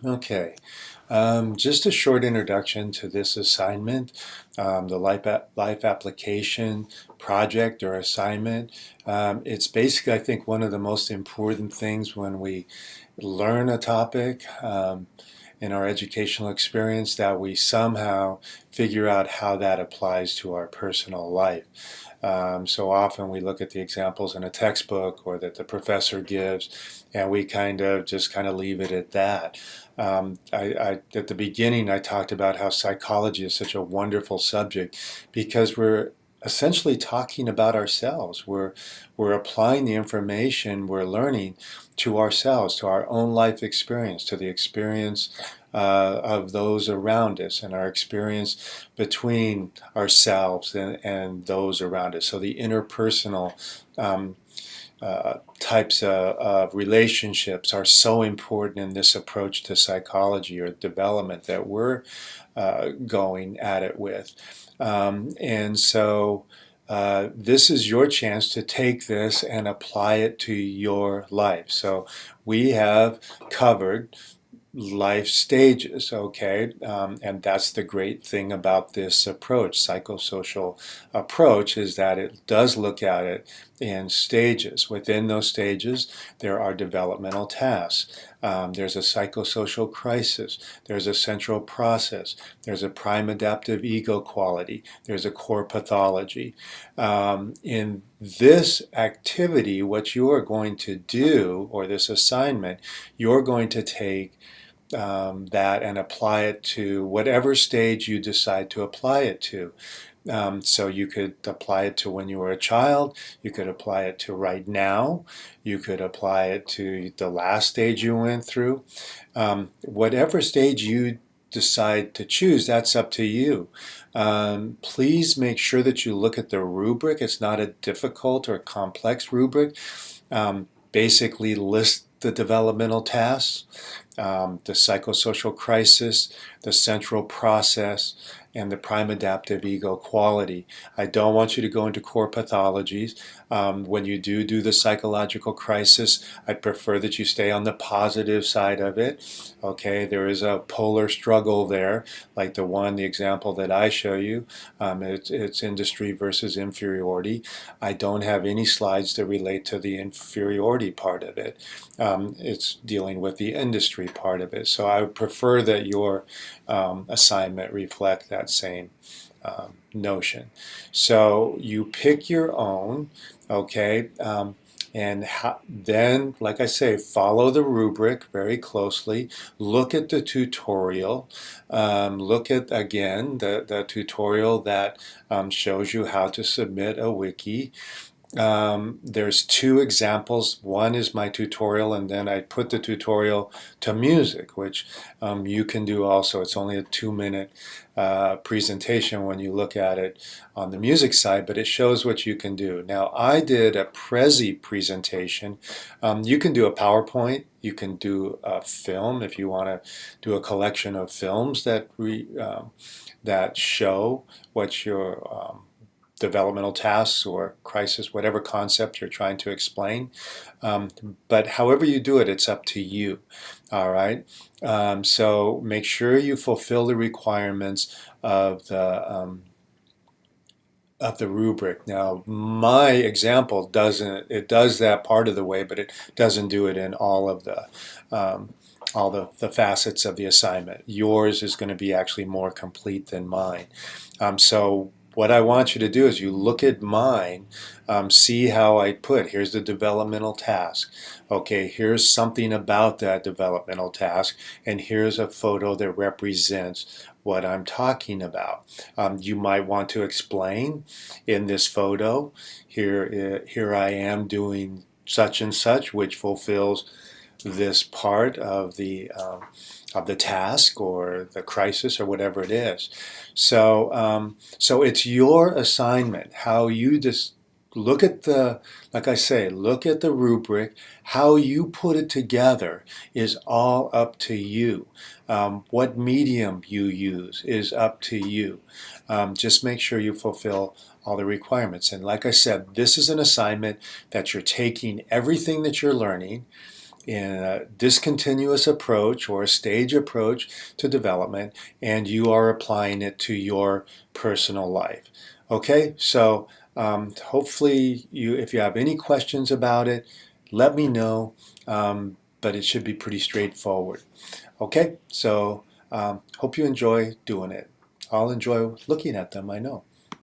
Okay. Just a short introduction to this assignment, the life application project or assignment. It's basically, I think, one of the most important things when we learn a topic in our educational experience that we somehow figure out how that applies to our personal life. So often we look at the examples in a textbook or that the professor gives, and we just kind of leave it at that. At the beginning, I talked about how psychology is such a wonderful subject because we're essentially talking about ourselves. We're applying the information we're learning to ourselves, to our own life experience, to the experience of those around us, and our experience between ourselves and those around us. So the interpersonal types of relationships are so important in this approach to psychology or development that we're going at it with. And so this is your chance to take this and apply it to your life. So we have covered life stages, okay? And that's the great thing about this approach, psychosocial approach, is that it does look at it in stages. Within those stages, there are developmental tasks. There's a psychosocial crisis. There's a central process. There's a prime adaptive ego quality. There's a core pathology. In this activity, what you are going to do, or this assignment, you're going to take that and apply it to whatever stage you decide to apply it to. So you could apply it to when you were a child, you could apply it to right now, you could apply it to the last stage you went through. Whatever stage you decide to choose, that's up to you. Please make sure that you look at the rubric. It's not a difficult or complex rubric. Basically list the developmental tasks, the psychosocial crisis, the central process, and the prime adaptive ego quality. I don't want you to go into core pathologies. When you do the psychological crisis, I'd prefer that you stay on the positive side of it. Okay, there is a polar struggle there, like the example that I show you. It's industry versus inferiority. I don't have any slides that relate to the inferiority part of it. It's dealing with the industry part of it. So I would prefer that your assignment reflect that same notion. So you pick your own, okay, and then, like I say, follow the rubric very closely. Look at the tutorial. Look at, again, the tutorial that shows you how to submit a wiki. There's two examples. One is my tutorial, and then I put the tutorial to music, which you can do also. It's only a 2-minute presentation when you look at it on the music side, but it shows what you can do. Now, I did a Prezi presentation. You can do a PowerPoint. You can do a film if you want to do a collection of films that show what your developmental tasks or crisis, whatever concept you're trying to explain. But however you do it, it's up to you. All right. So make sure you fulfill the requirements of the rubric. Now, my example doesn't. It does that part of the way, but it doesn't do it in all the facets of the assignment. Yours is going to be actually more complete than mine. So what I want you to do is you look at mine, see how I put, here's the developmental task. Okay, here's something about that developmental task, and here's a photo that represents what I'm talking about. You might want to explain in this photo, here I am doing such and such, which fulfills this part of the task or the crisis or whatever it is. So it's your assignment. How you just look at like I say, look at the rubric. How you put it together is all up to you. What medium you use is up to you. Just make sure you fulfill all the requirements. And like I said, this is an assignment that you're taking everything that you're learning, in a discontinuous approach or a stage approach to development, and you are applying it to your personal life. Okay, so hopefully if you have any questions about it, let me know, but it should be pretty straightforward. Okay, so hope you enjoy doing it. I'll enjoy looking at them, I know.